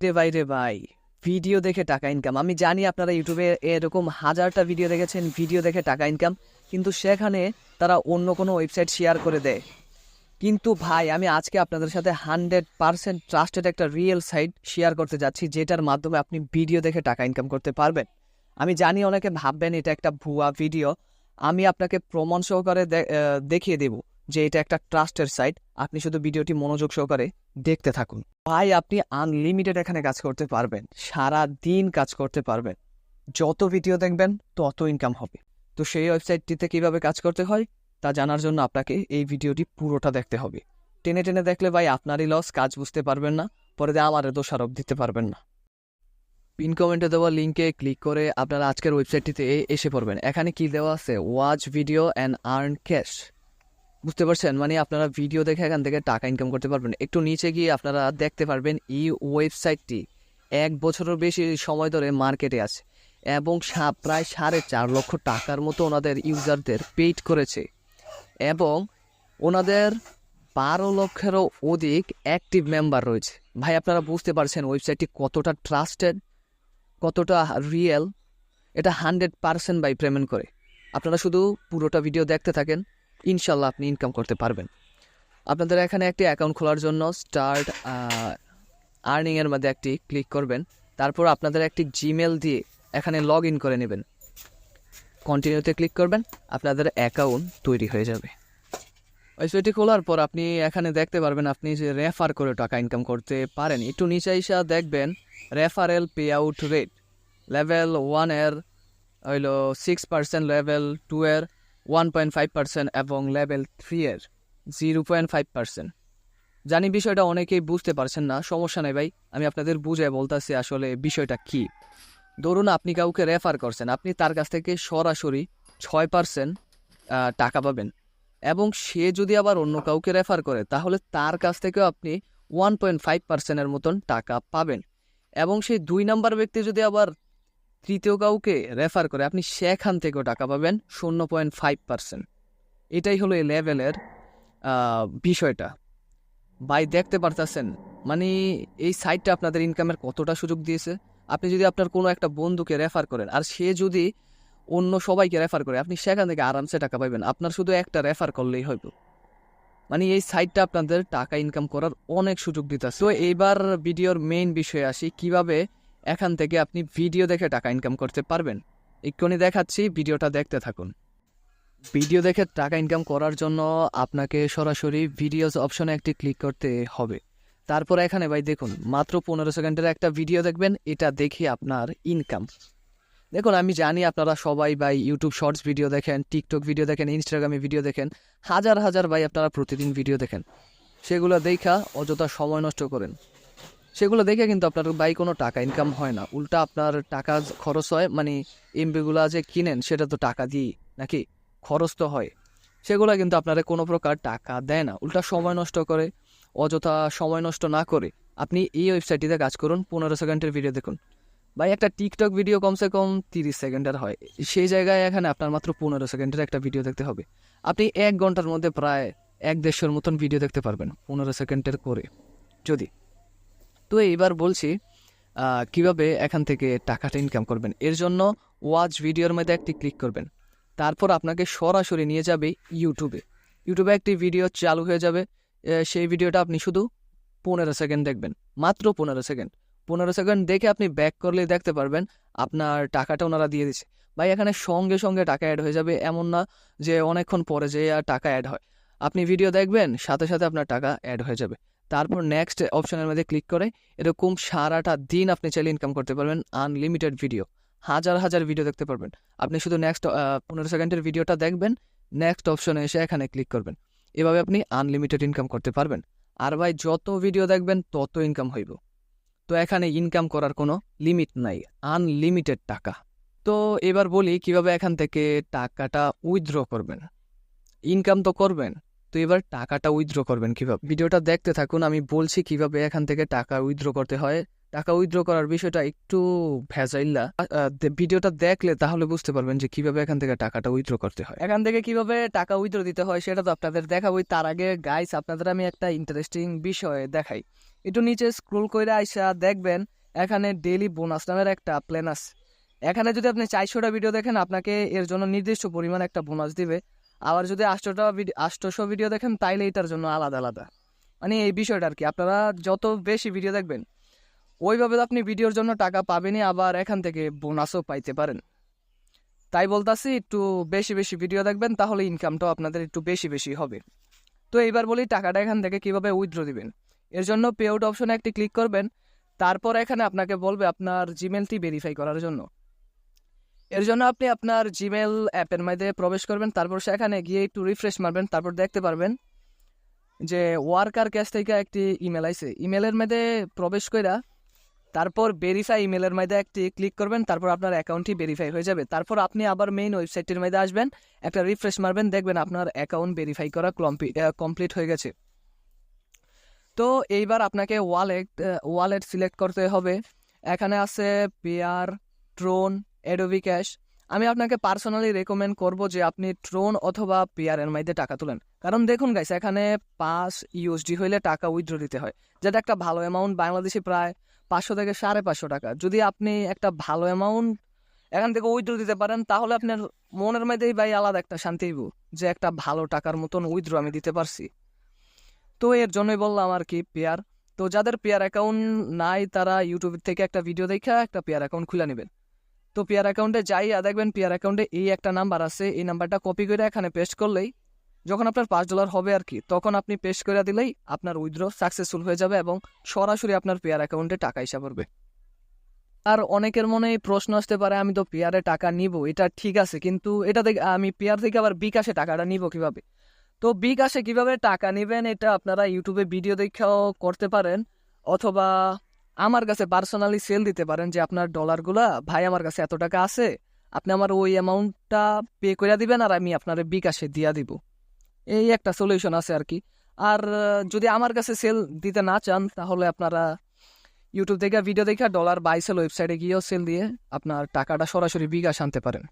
রে ভাই, ভিডিও দেখে টাকা ইনকাম। আমি জানি আপনারা ইউটিউবে এরকম হাজারটা ভিডিও দেখেছেন, ভিডিও দেখে টাকা ইনকাম, কিন্তু সেখানে তারা অন্য কোনো ওয়েবসাইট শেয়ার করে দেয়। কিন্তু ভাই, আমি আজকে আপনাদের সাথে 100% ট্রাস্টেড একটা রিয়েল সাইট শেয়ার করতে যাচ্ছি, যেটার মাধ্যমে আপনি ভিডিও দেখে টাকা ইনকাম করতে পারবেন। আমি জানি অনেকে ভাববেন এটা একটা ভুয়া ভিডিও। আমি আপনাকে প্রমাণ সহকারে দেখিয়ে দেব যে এটা একটা ট্রাস্টেড সাইট। আপনি শুধু ভিডিওটি মনোযোগ সহকারে দেখতে থাকুন। ভাই, আপনি আনলিমিটেড এখানে কাজ করতে পারবেন, সারা দিন কাজ করতে পারবেন। যত ভিডিও দেখবেন তত ইনকাম হবে। তো সেই ওয়েবসাইটটিতে কিভাবে কাজ করতে হয় তা জানার জন্য আপনাকে এই ভিডিওটি পুরোটা দেখতে হবে। টেনে টেনে দেখলে ভাই আপনারই লস, কাজ বুঝতে পারবেন না, পরে দিয়ে আমার দোষারোপ দিতে পারবেন না। পিন কমেন্টে দেওয়া লিঙ্কে ক্লিক করে আপনারা আজকের ওয়েবসাইটটিতে এসে পড়বেন। এখানে কি দেওয়া আছে? Watch video and earn cash. বুঝতে পারছেন? মানে আপনারা ভিডিও দেখে এখান থেকে টাকা ইনকাম করতে পারবেন। একটু নিচে গিয়ে আপনারা দেখতে পারবেন এই ওয়েবসাইটটি 1 বছরের বেশি সময় ধরে মার্কেটে আছে এবং প্রায় 4.5 লক্ষ টাকার মতো ওনাদের ইউজারদের পেইড করেছে এবং ওনাদের 12 লক্ষেরও অধিক অ্যাক্টিভ মেম্বার রয়েছে। ভাই, আপনারা বুঝতে পারছেন ওয়েবসাইটটি কতটা ট্রাস্টেড, কতটা রিয়েল। এটা 100% বাই পেমেন্ট করে। আপনারা শুধু পুরোটা ভিডিও দেখতে থাকেন, ইনশাল্লাহ আপনি ইনকাম করতে পারবেন। আপনাদের এখানে একটি অ্যাকাউন্ট খোলার জন্য স্টার্ট আর্নিংয়ের মধ্যে একটি ক্লিক করবেন। তারপর আপনাদের একটি জিমেল দিয়ে এখানে লগ ইন করে নেবেন। কন্টিনিউতে ক্লিক করবেন, আপনাদের অ্যাকাউন্ট তৈরি হয়ে যাবে। ওয়েবসাইটটি খোলার পর আপনি এখানে দেখতে পারবেন আপনি যে রেফার করে টাকা ইনকাম করতে পারেন। একটু নিচে এসে দেখবেন referral pay out rate. Level 1 এর হইল 6%, লেভেল 2 এর 1.5% এবং লেভেল 3 এর 0.5%। জানি বিষয়টা অনেকেই বুঝতে পারছেন না, সমস্যা নেই ভাই, আমি আপনাদের বুঝায় বলতেছি আসলে বিষয়টা কি। ধরুন আপনি কাউকে রেফার করছেন, আপনি তার কাছ থেকে সরাসরি 6% টাকা পাবেন এবং সে যদি আবার অন্য কাউকে রেফার করে তাহলে তার কাছ থেকেও আপনি 1.5%-এর মতন টাকা পাবেন এবং সেই 2 নাম্বার ব্যক্তি যদি আবার তৃতীয় কাউকে রেফার করে আপনি সেখান থেকেও টাকা পাবেন 0.5%। এটাই হলো এই লেভেলের বিষয়টা। ভাই, দেখতে পারতেছেন মানে এই সাইটটা আপনাদের ইনকামের কতটা সুযোগ দিয়েছে। আপনি যদি আপনার কোনো একটা বন্ধুকে রেফার করেন আর সে যদি অন্য সবাইকে রেফার করে, আপনি সেখান থেকে আরামসে টাকা পাবেন। আপনার শুধু একটা রেফার করলেই হইব। মানে এই সাইটটা আপনাদের টাকা ইনকাম করার অনেক সুযোগ দিতেছে। তো এইবার ভিডিওর মেইন বিষয়ে আসি, কিভাবে এখান থেকে আপনি ভিডিও দেখে টাকা ইনকাম করতে পারবেন। এক্ষুনি দেখাচ্ছি, ভিডিওটা দেখতে থাকুন। ভিডিও দেখে টাকা ইনকাম করার জন্য আপনাকে সরাসরি ভিডিওস অপশনে একটি ক্লিক করতে হবে। তারপর এখানে ভাই দেখুন, মাত্র 15 সেকেন্ডের একটা ভিডিও দেখবেন, এটা দেখে আপনার ইনকাম। দেখুন, আমি জানি আপনারা সবাই ভাই ইউটিউব শর্টস ভিডিও দেখেন, টিকটক ভিডিও দেখেন, ইনস্টাগ্রামে ভিডিও দেখেন, হাজার হাজার ভাই আপনারা প্রতিদিন ভিডিও দেখেন। সেগুলো দেখা অযথা সময় নষ্ট করেন। সেগুলো দেখে কিন্তু আপনার ভাই কোনো টাকা ইনকাম হয় না, উল্টা আপনার টাকা খরচ হয়। মানে এমবিগুলো যে কিনেন সেটা তো টাকা দিই নাকি, খরচ তো হয়। সেগুলো কিন্তু আপনারা কোনো প্রকার টাকা দেয় না, উল্টা সময় নষ্ট করে। অযথা সময় নষ্ট না করে আপনি এই ওয়েবসাইটটিতে কাজ করুন। 15 সেকেন্ডের ভিডিও দেখুন। ভাই, একটা টিকটক ভিডিও কমসে কম 30 সেকেন্ডের হয়, সেই জায়গায় এখানে আপনার মাত্র 15 সেকেন্ডের একটা ভিডিও দেখতে হবে। আপনি 1 ঘন্টার মধ্যে প্রায় 1-1.5 মতন ভিডিও দেখতে পারবেন 15 সেকেন্ডের করে যদি। তো এইবার বলছি কিভাবে এখান থেকে টাকাটা ইনকাম করবেন। এর জন্য ওয়াচ ভিডিওর মধ্যে একটি ক্লিক করবেন। তারপর আপনাকে সরাসরি নিয়ে যাবে ইউটিউবে একটি ভিডিও চালু হয়ে যাবে। সেই ভিডিওটা আপনি শুধু 15 সেকেন্ড দেখবেন, মাত্র 15 সেকেন্ড। 15 সেকেন্ড দেখে আপনি ব্যাক করলে দেখতে পারবেন আপনার টাকাটা ওনারা দিয়ে দিচ্ছে। ভাই, এখানে সঙ্গে সঙ্গে টাকা অ্যাড হয়ে যাবে, এমন না যে অনেকক্ষণ পরে যে আর টাকা অ্যাড হয়। আপনি ভিডিও দেখবেন, সাথে সাথে আপনার টাকা অ্যাড হয়ে যাবে। তারপর নেক্সট অপশনের মধ্যে ক্লিক করে এরকম সারাটা দিন আপনি চাইলে ইনকাম করতে পারবেন। আনলিমিটেড ভিডিও, হাজার হাজার ভিডিও দেখতে পারবেন। আপনি শুধু নেক্সট 15 সেকেন্ডের ভিডিওটা দেখবেন, নেক্সট অপশনে এসে এখানে ক্লিক করবেন। এভাবে আপনি আনলিমিটেড ইনকাম করতে পারবেন। আর ভাই, যত ভিডিও দেখবেন তত ইনকাম হইব। তো এখানে ইনকাম করার কোনো লিমিট নাই, আনলিমিটেড টাকা। তো এবার বলি কিভাবে এখান থেকে টাকাটা উইথড্র করবেন। ইনকাম তো করবেন, তো এবার টাকাটা উইথড্র করবেন কিভাবে, ভিডিওটা দেখতে থাকুন। আমি বলছি কিভাবে এখান থেকে টাকা উইথড্র করতে হয় টাকা উইথড্র করার বিষয়টা একটু ভেজাইল্লা। ভিডিওটা দেখলে তাহলে বুঝতে পারবেন যে কিভাবে এখান থেকে টাকাটা উইথড্র করতে হয়। এখান থেকে কিভাবে টাকা উইথড্র দিতে হয় সেটা তো আপনাদের দেখাবোই। তার আগে গাইস আপনাদের আমি একটা ইন্টারেস্টিং বিষয় দেখাই। একটু নিচে স্ক্রল করে আইসা দেখবেন এখানে ডেইলি বোনাস নামের একটা প্ল্যান আছে। এখানে যদি আপনি 400টা ভিডিও দেখেন আপনাকে এর জন্য নির্দিষ্ট পরিমাণ একটা বোনাস দিবে। আবার যদি 800 ভিডিও দেখেন তাইলে এটার জন্য আলাদা আলাদা। মানে এই বিষয়টা আর কি, আপনারা যত বেশি ভিডিও দেখবেন ওইভাবে আপনি ভিডিওর জন্য টাকা পাবেনই, আবার এখান থেকে বোনাসও পাইতে পারেন। তাই বলতাছি একটু বেশি বেশি ভিডিও দেখবেন, তাহলে ইনকামটাও আপনাদের একটু বেশি বেশি হবে। তো এইবার বলি টাকাটা এখান থেকে কিভাবে উইথড্র দিবেন। এর জন্য পে আউট অপশনে একটি ক্লিক করবেন। তারপর এখানে আপনাকে বলবে আপনার জিমেলটি ভেরিফাই করার জন্য। এর জন্য আপনি আপনার জিমেল অ্যাপের মধ্যে প্রবেশ করবেন, তারপর সেখানে গিয়ে একটু রিফ্রেশ মারবেন, তারপর দেখতে পারবেন যে ওয়ার্কার ক্যাশ থেকে একটি ইমেল আইছে। ইমেলের মধ্যে প্রবেশ কইরা তারপর ভেরিফাই ইমেলের মধ্যে একটি ক্লিক করবেন, তারপর আপনার অ্যাকাউন্টটি ভেরিফাই হয়ে যাবে। তারপর আপনি আবার মেইন ওয়েবসাইটের মধ্যে আসবেন, একটা রিফ্রেশ মারবেন, দেখবেন আপনার অ্যাকাউন্ট ভেরিফাই করা কমপ্লিট হয়ে গেছে। তো এইবার আপনাকে ওয়ালেট সিলেক্ট করতে হবে। এখানে আছে পেয়ার, ট্রোন, অ্যাডোবি ক্যাশ। আমি আপনাকে পার্সোনালি রেকমেন্ড করব যে আপনি ট্রোন অথবা পেয়ারের মধ্যে টাকা তুলেন। কারণ দেখুন গাইস এখানে 5 ইউএসডি হইলে টাকা উইথড্র দিতে হয়, যেটা একটা ভালো অ্যামাউন্ট, বাংলাদেশি প্রায় 500 থেকে 550 টাকা। যদি আপনি একটা ভালো অ্যামাউন্ট এখান থেকে উইথড্র দিতে পারেন তাহলে আপনার মনের মধ্যেই ভাই আলাদা একটা শান্তি হইব যে একটা ভালো টাকার মতন উইথড্র আমি দিতে পারছি। তো এর জন্যই বললাম আর কি পেয়ার। তো যাদের পেয়ার অ্যাকাউন্ট নাই তারা ইউটিউব থেকে একটা ভিডিও দেখে একটা পেয়ার অ্যাকাউন্ট খুলে নেবেন। তো পেয়ার অ্যাকাউন্টে যাইয়া দেখবেন পেয়ার অ্যাকাউন্টে এই একটা নাম্বার আছে, এই নাম্বারটা কপি করে এখানে পেস্ট করলেই যখন আপনার $5 হবে আর কি, তখন আপনি পেস্ট করে দিলেই আপনার উইথড্র সাকসেসফুল হয়ে যাবে এবং সরাসরি আপনার পেয়ার অ্যাকাউন্টে টাকা এসে পড়বে। আর অনেকের মনে এই প্রশ্ন আসতে পারে আমি তো পেয়ারে টাকা নিব, এটা ঠিক আছে, কিন্তু এটা থেকে আমি পেয়ার থেকে আবার বিকাশে টাকাটা নিব কিভাবে? তো বিকাশে কিভাবে টাকা নেবেন এটা আপনারা ইউটিউবে ভিডিও দেখেও করতে পারেন, অথবা আমার কাছে পার্সোনালি সেল দিতে পারেন যে আপনার ডলারগুলা ভাই আমার কাছে এত টাকা আছে, আপনি আমার ওই অ্যামাউন্টটা পে করে দিবেন আর আমি আপনার বিকাশে দিয়া দিব। এই একটা সলিউশন আছে আর কি। আর যদি আমার কাছে সেল দিতে না চান তাহলে আপনারা ইউটিউব থেকে ভিডিও দেখে ডলার বাই সেল ওয়েবসাইটে গিয়েও সেল দিয়ে আপনার টাকাটা সরাসরি বিকাশ আনতে পারেন।